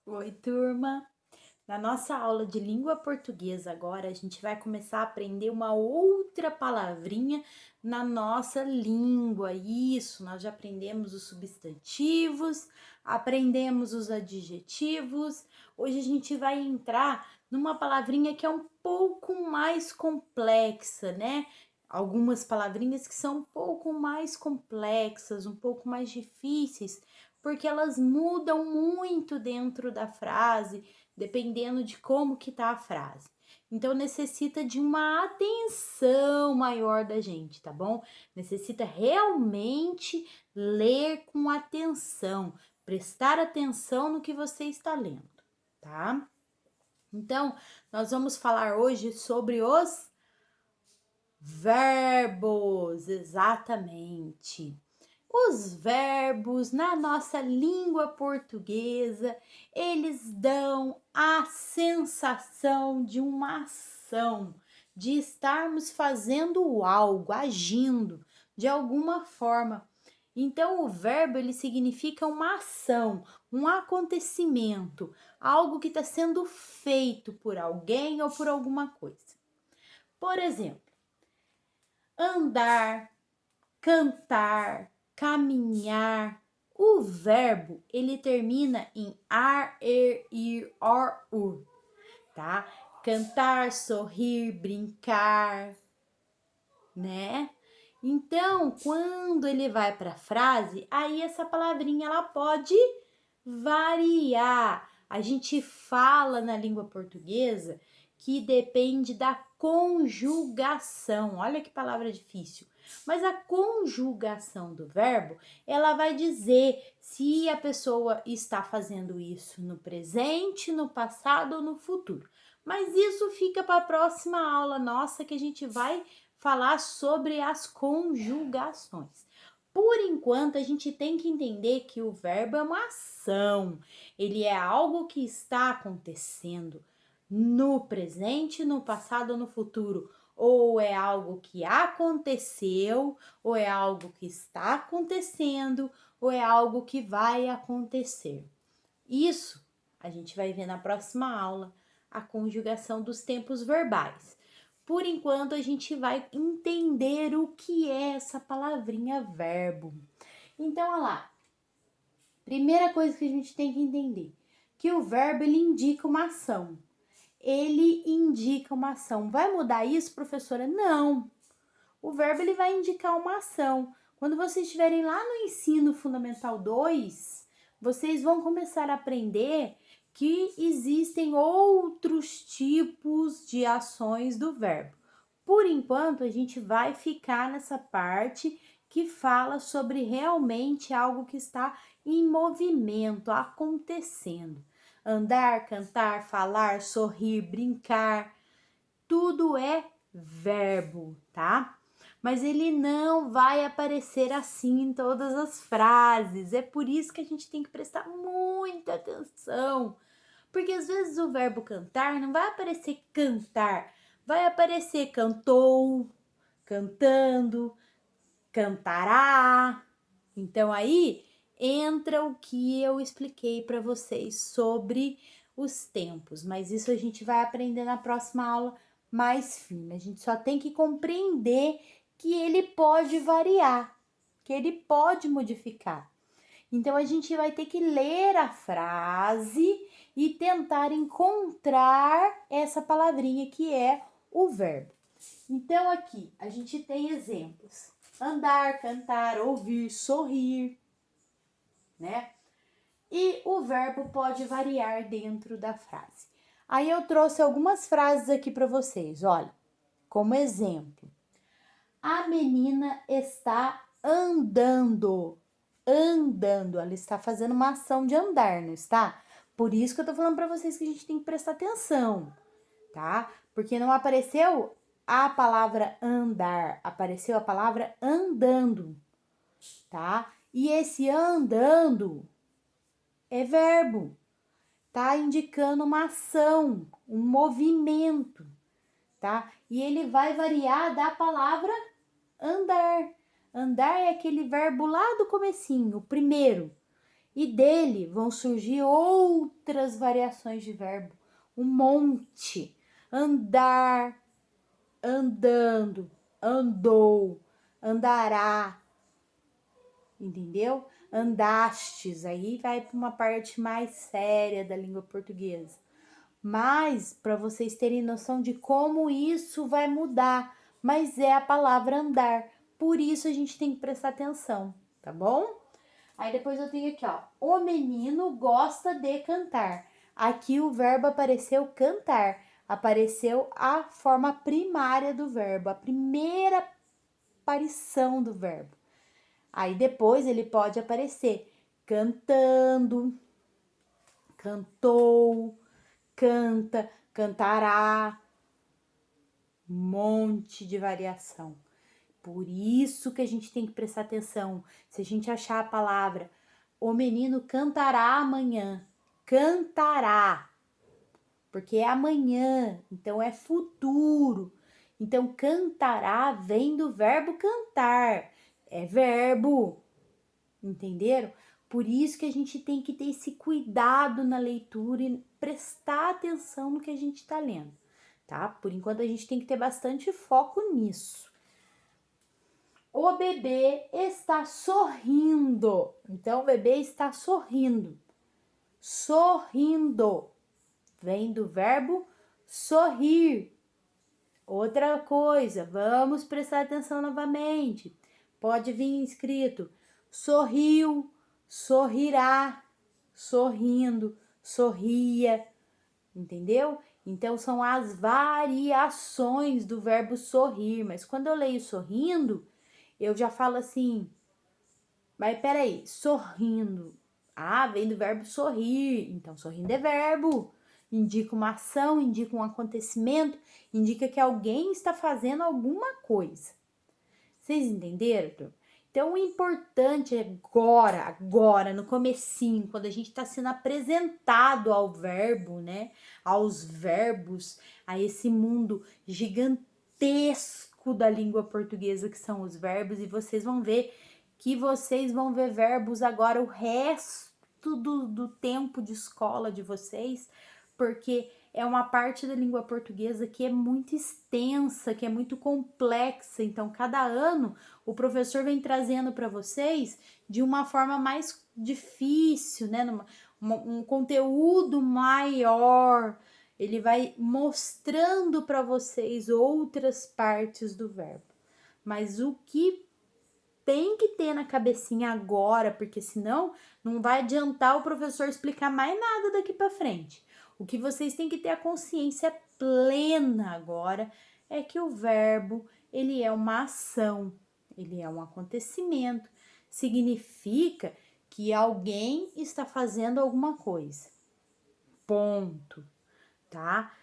Oi, turma! Na nossa aula de língua portuguesa agora, a gente vai começar a aprender uma outra palavrinha na nossa língua. Isso, nós já aprendemos os substantivos, aprendemos os adjetivos. Hoje a gente vai entrar numa palavrinha que é um pouco mais complexa, né? Algumas palavrinhas que são um pouco mais complexas, um pouco mais difíceis, porque elas mudam muito dentro da frase, dependendo de como que tá a frase. Então necessita de uma atenção maior da gente, tá bom? Necessita realmente ler com atenção, prestar atenção no que você está lendo, tá? Então, nós vamos falar hoje sobre os verbos, exatamente. Os verbos na nossa língua portuguesa, eles dão a sensação de uma ação, de estarmos fazendo algo, agindo de alguma forma. Então, o verbo ele significa uma ação, um acontecimento, algo que está sendo feito por alguém ou por alguma coisa. Por exemplo, andar, cantar, caminhar. O verbo, ele termina em ar, er, ir, or, ur, tá? Cantar, sorrir, brincar, né? Então, quando ele vai para a frase, aí essa palavrinha ela pode variar. A gente fala na língua portuguesa que depende da conjugação. Olha que palavra difícil. Mas a conjugação do verbo, ela vai dizer se a pessoa está fazendo isso no presente, no passado ou no futuro. Mas isso fica para a próxima aula nossa que a gente vai falar sobre as conjugações. Por enquanto, a gente tem que entender que o verbo é uma ação, ele é algo que está acontecendo no presente, no passado ou no futuro. Ou é algo que aconteceu, ou é algo que está acontecendo, ou é algo que vai acontecer. Isso a gente vai ver na próxima aula, a conjugação dos tempos verbais. Por enquanto, a gente vai entender o que é essa palavrinha verbo. Então, olha lá. Primeira coisa que a gente tem que entender, que o verbo ele indica uma ação. Ele indica uma ação. Vai mudar isso, professora? Não. O verbo ele vai indicar uma ação. Quando vocês estiverem lá no ensino fundamental 2, vocês vão começar a aprender que existem outros tipos de ações do verbo. Por enquanto, a gente vai ficar nessa parte que fala sobre realmente algo que está em movimento, acontecendo. Andar, cantar, falar, sorrir, brincar, tudo é verbo, tá? Mas ele não vai aparecer assim em todas as frases. É por isso que a gente tem que prestar muita atenção. Porque às vezes o verbo cantar não vai aparecer cantar, vai aparecer cantou, cantando, cantará. Então aí entra o que eu expliquei para vocês sobre os tempos, mas isso a gente vai aprender na próxima aula mais firme. A gente só tem que compreender que ele pode variar, que ele pode modificar. Então a gente vai ter que ler a frase e tentar encontrar essa palavrinha que é o verbo. Então aqui a gente tem exemplos: andar, cantar, ouvir, sorrir, né? E o verbo pode variar dentro da frase. Aí eu trouxe algumas frases aqui para vocês, olha, como exemplo. A menina está andando. Andando, ela está fazendo uma ação de andar, não está? Por isso que eu tô falando para vocês que a gente tem que prestar atenção, tá? Porque não apareceu a palavra andar, apareceu a palavra andando, tá? E esse andando é verbo, tá indicando uma ação, um movimento, tá? E ele vai variar da palavra andar. Andar é aquele verbo lá do comecinho, o primeiro. E dele vão surgir outras variações de verbo, um monte. Andar, andando, andou, andará, entendeu? Andastes, aí vai para uma parte mais séria da língua portuguesa. Mas para vocês terem noção de como isso vai mudar, mas é a palavra andar. Por isso a gente tem que prestar atenção, tá bom? Aí depois eu tenho aqui, ó, o menino gosta de cantar. Aqui o verbo apareceu cantar, apareceu a forma primária do verbo, a primeira aparição do verbo. Aí depois ele pode aparecer cantando, cantou, canta, cantará, um monte de variação. Por isso que a gente tem que prestar atenção. Se a gente achar a palavra, o menino cantará amanhã, cantará, porque é amanhã, então é futuro. Então, cantará vem do verbo cantar, é verbo, entenderam? Por isso que a gente tem que ter esse cuidado na leitura e prestar atenção no que a gente está lendo, tá? Por enquanto a gente tem que ter bastante foco nisso. O bebê está sorrindo. Então, o bebê está sorrindo. Sorrindo. Vem do verbo sorrir. Outra coisa, vamos prestar atenção novamente. Pode vir escrito sorriu, sorrirá, sorrindo, sorria, entendeu? Então são as variações do verbo sorrir, mas quando eu leio sorrindo, eu já falo assim, mas peraí, sorrindo. Ah, vem do verbo sorrir, então sorrindo é verbo. Indica uma ação, indica um acontecimento, indica que alguém está fazendo alguma coisa. Vocês entenderam? Então, o importante é agora, no comecinho, quando a gente está sendo apresentado ao verbo, né? Aos verbos, a esse mundo gigantesco da língua portuguesa que são os verbos, e vocês vão ver que vocês vão ver verbos agora o resto do tempo de escola de vocês, porque é uma parte da língua portuguesa que é muito extensa, que é muito complexa. Então, cada ano o professor vem trazendo para vocês de uma forma mais difícil, né? Um conteúdo maior. Ele vai mostrando para vocês outras partes do verbo. Mas o que tem que ter na cabecinha agora, porque senão não vai adiantar o professor explicar mais nada daqui para frente. O que vocês têm que ter a consciência plena agora é que o verbo, ele é uma ação, ele é um acontecimento, significa que alguém está fazendo alguma coisa. Ponto, tá?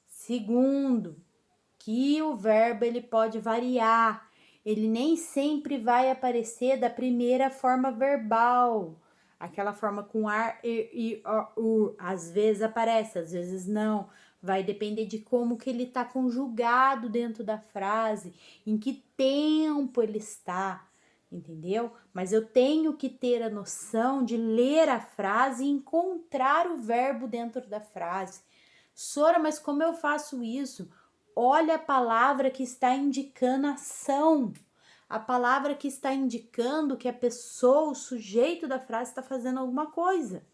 Segundo, que o verbo ele pode variar. Ele nem sempre vai aparecer da primeira forma verbal, aquela forma com ar, e, o, às vezes aparece, às vezes não. Vai depender de como que ele está conjugado dentro da frase, em que tempo ele está, entendeu? Mas eu tenho que ter a noção de ler a frase e encontrar o verbo dentro da frase. Sora, mas como eu faço isso? Olha a palavra que está indicando ação. A palavra que está indicando que a pessoa, o sujeito da frase está fazendo alguma coisa.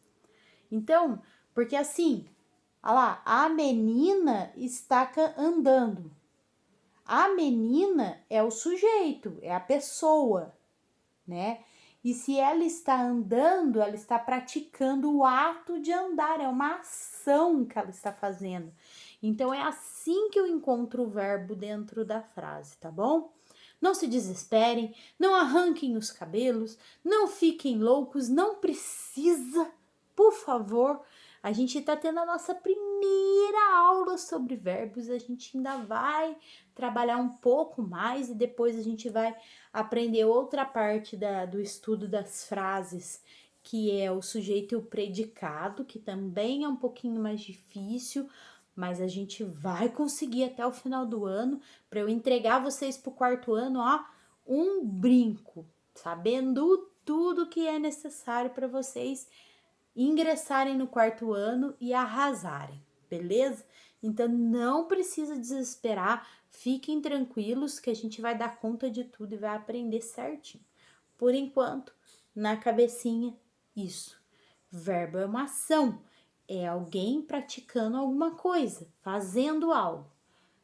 Então, porque assim, olha lá, a menina está andando. A menina é o sujeito, é a pessoa, né? E se ela está andando, ela está praticando o ato de andar, é uma ação que ela está fazendo. Então é assim que eu encontro o verbo dentro da frase, tá bom? Não se desesperem, não arranquem os cabelos, não fiquem loucos, não precisa, por favor. A gente está tendo a nossa primeira aula sobre verbos, a gente ainda vai trabalhar um pouco mais e depois a gente vai aprender outra parte do estudo das frases, que é o sujeito e o predicado, que também é um pouquinho mais difícil, mas a gente vai conseguir até o final do ano, para eu entregar vocês para o quarto ano, ó, um brinco, sabendo tudo que é necessário para vocês ingressarem no 4º ano e arrasarem, beleza? Então não precisa desesperar, fiquem tranquilos que a gente vai dar conta de tudo e vai aprender certinho. Por enquanto, na cabecinha, isso. Verbo é uma ação, é alguém praticando alguma coisa, fazendo algo.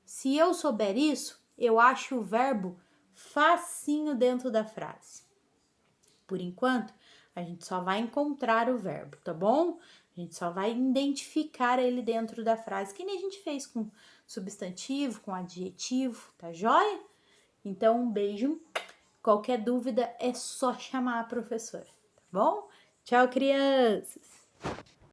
Se eu souber isso, eu acho o verbo facinho dentro da frase. Por enquanto, a gente só vai encontrar o verbo, tá bom? A gente só vai identificar ele dentro da frase, que nem a gente fez com substantivo, com adjetivo, tá joia? Então, um beijo. Qualquer dúvida é só chamar a professora, tá bom? Tchau, crianças!